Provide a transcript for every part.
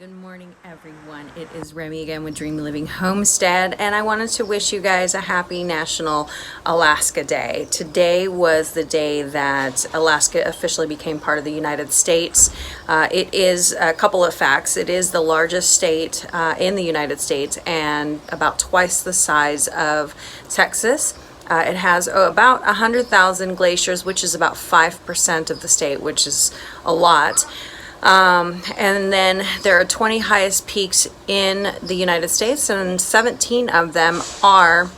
Good morning, everyone. It is Remy again with Dream Living Homestead, and I wanted to wish you guys a happy National Alaska Day. Today was the day that Alaska officially became part of the United States. It is a couple of facts. It is the largest state in the United States and about twice the size of Texas. It has about 100,000 glaciers, which is about 5% of the state, which is a lot. And then there are 20 highest peaks in the United States, and 17 of them are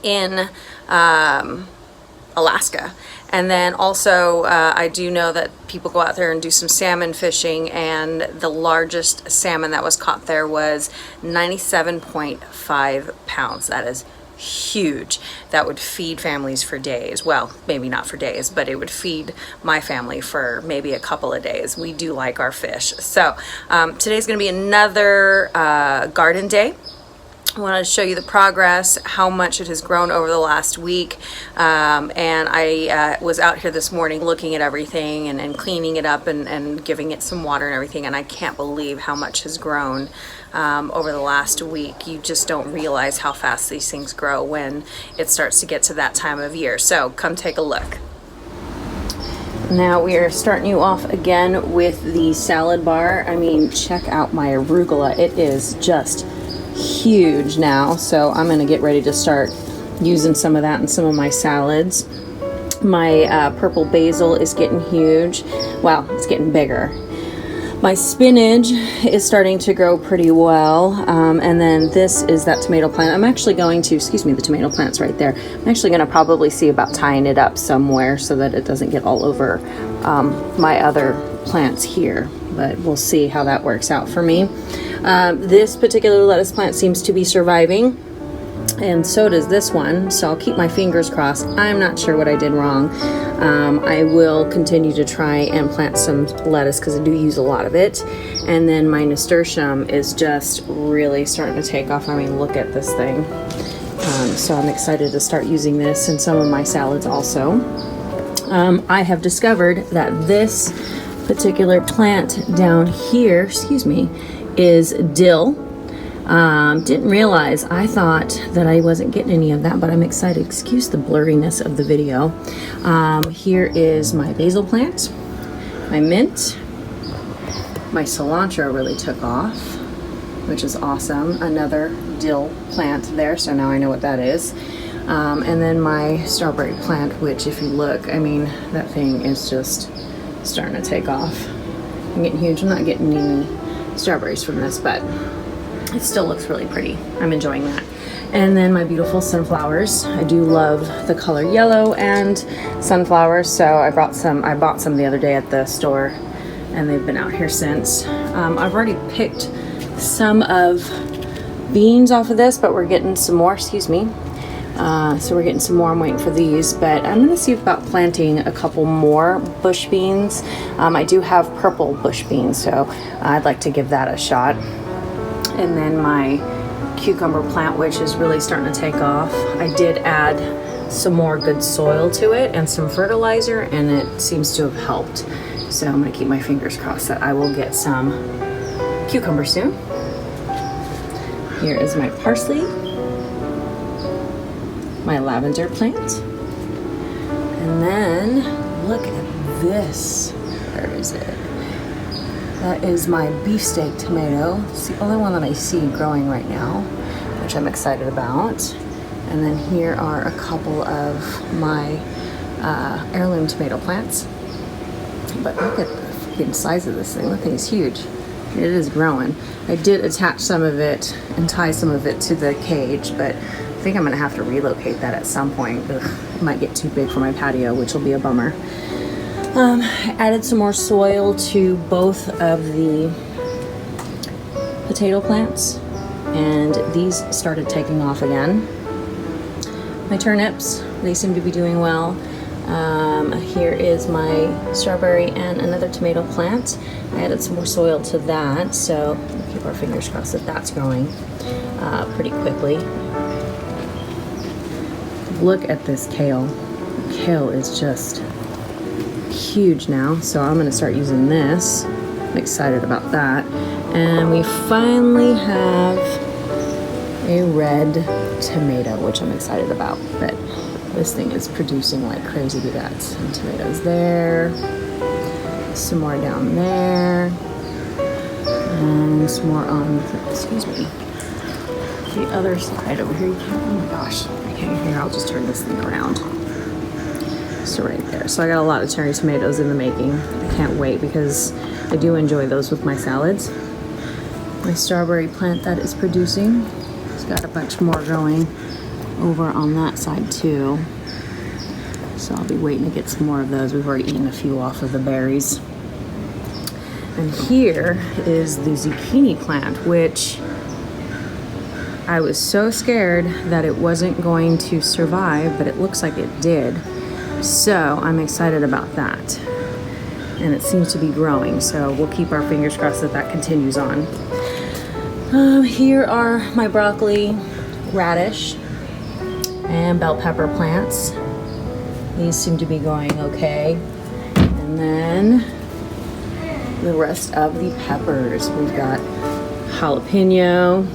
in Alaska. And then also, I do know that people go out there and do some salmon fishing, and the largest salmon that was caught there was 97.5 pounds. That is huge. That would feed families for days. Well, maybe not for days, but it would feed my family for maybe a couple of days. We do like our fish. So today's going to be another garden day. I wanted to show you the progress, how much it has grown over the last week. And I was out here this morning looking at everything and cleaning it up and giving it some water and everything. And I can't believe how much has grown over the last week. You just don't realize how fast these things grow when it starts to get to that time of year. So come take a look. Now we are starting you off again with the salad bar. I mean, check out my arugula. It is just huge now, so I'm going to get ready to start using some of that in some of my salads. My purple basil is getting huge. Well, it's getting bigger. My spinach is starting to grow pretty well, and then this is that tomato plant. I'm actually going to, the tomato plant's right there. I'm actually going to probably see about tying it up somewhere so that it doesn't get all over my other plants here, but we'll see how that works out for me. This particular lettuce plant seems to be surviving, and so does this one, so I'll keep my fingers crossed. I'm not sure what I did wrong. I will continue to try and plant some lettuce because I do use a lot of it. And then my nasturtium is just really starting to take off. I mean, look at this thing. So I'm excited to start using this in some of my salads also. I have discovered that this particular plant down here, is dill. Didn't realize, I thought that I wasn't getting any of that, but I'm excited. Excuse the blurriness of the video. Here is my basil plant, my mint, my cilantro really took off, which is awesome. Another dill plant there, so now I know what that is. And then my strawberry plant, which if you look, I mean, that thing is just starting to take off. I'm getting huge. I'm not getting any strawberries from this, but it still looks really pretty. I'm enjoying that. And then my beautiful sunflowers. I do love the color yellow and sunflowers, so I bought some the other day at the store, and they've been out here since. I've already picked some of beans off of this, but we're getting some more, so we're getting some more. I'm waiting for these, but I'm gonna see about planting a couple more bush beans. I do have purple bush beans, so I'd like to give that a shot. And then my cucumber plant, which is really starting to take off. I did add some more good soil to it and some fertilizer, and it seems to have helped. So I'm gonna keep my fingers crossed that I will get some cucumber soon. Here is my parsley, my lavender plant, and then look at this. Where is it? That is my beefsteak tomato. It's the only one that I see growing right now, which I'm excited about. And then here are a couple of my heirloom tomato plants. But look at the freaking size of this thing. The thing's huge. It is growing. I did attach some of it and tie some of it to the cage, but I think I'm gonna have to relocate that at some point. It might get too big for my patio, which will be a bummer. I added some more soil to both of the potato plants, and these started taking off again. My turnips, they seem to be doing well. Here is my strawberry and another tomato plant. I added some more soil to that, so we'll keep our fingers crossed that that's growing pretty quickly. Look at this kale. Kale is just huge now, so I'm going to start using this. I'm excited about that. And we finally have a red tomato, which I'm excited about. But this thing is producing like crazy. We got some tomatoes there, some more down there, and some more on, excuse me, the other side over here. You can't, oh my gosh, I can't hear. I'll just turn this thing around. So right there. So I got a lot of cherry tomatoes in the making. I can't wait because I do enjoy those with my salads. My strawberry plant that is producing. It's got a bunch more going over on that side too. So I'll be waiting to get some more of those. We've already eaten a few off of the berries. And here is the zucchini plant, which I was so scared that it wasn't going to survive, but it looks like it did. So I'm excited about that. And it seems to be growing, so we'll keep our fingers crossed that that continues on. Here are my broccoli, radish, and bell pepper plants. These seem to be going okay. And then the rest of the peppers. We've got jalapeno.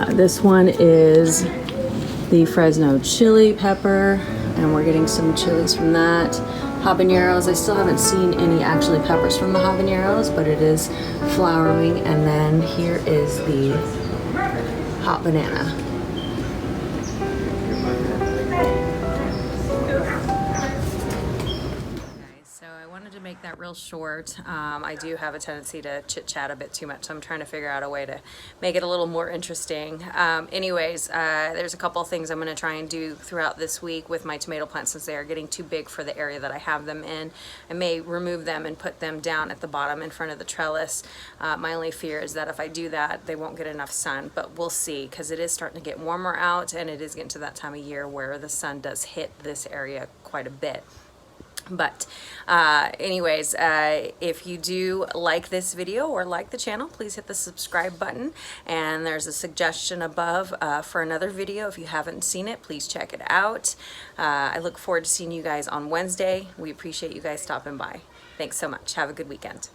This one is the Fresno chili pepper, and we're getting some chilies from that. Habaneros, I still haven't seen any actually peppers from the habaneros, but it is flowering. And then here is the hot banana. Make that real short. I do have a tendency to chit-chat a bit too much, so I'm trying to figure out a way to make it a little more interesting. Anyways, there's a couple things I'm going to try and do throughout this week with my tomato plants since they are getting too big for the area that I have them in. I may remove them and put them down at the bottom in front of the trellis. My only fear is that if I do that, they won't get enough sun, but we'll see, because it is starting to get warmer out, and it is getting to that time of year where the sun does hit this area quite a bit. But anyways, if you do like this video or like the channel, please hit the subscribe button, and there's a suggestion above for another video. If you haven't seen it, please check it out. I look forward to seeing you guys on Wednesday. We appreciate you guys stopping by. Thanks so much. Have a good weekend.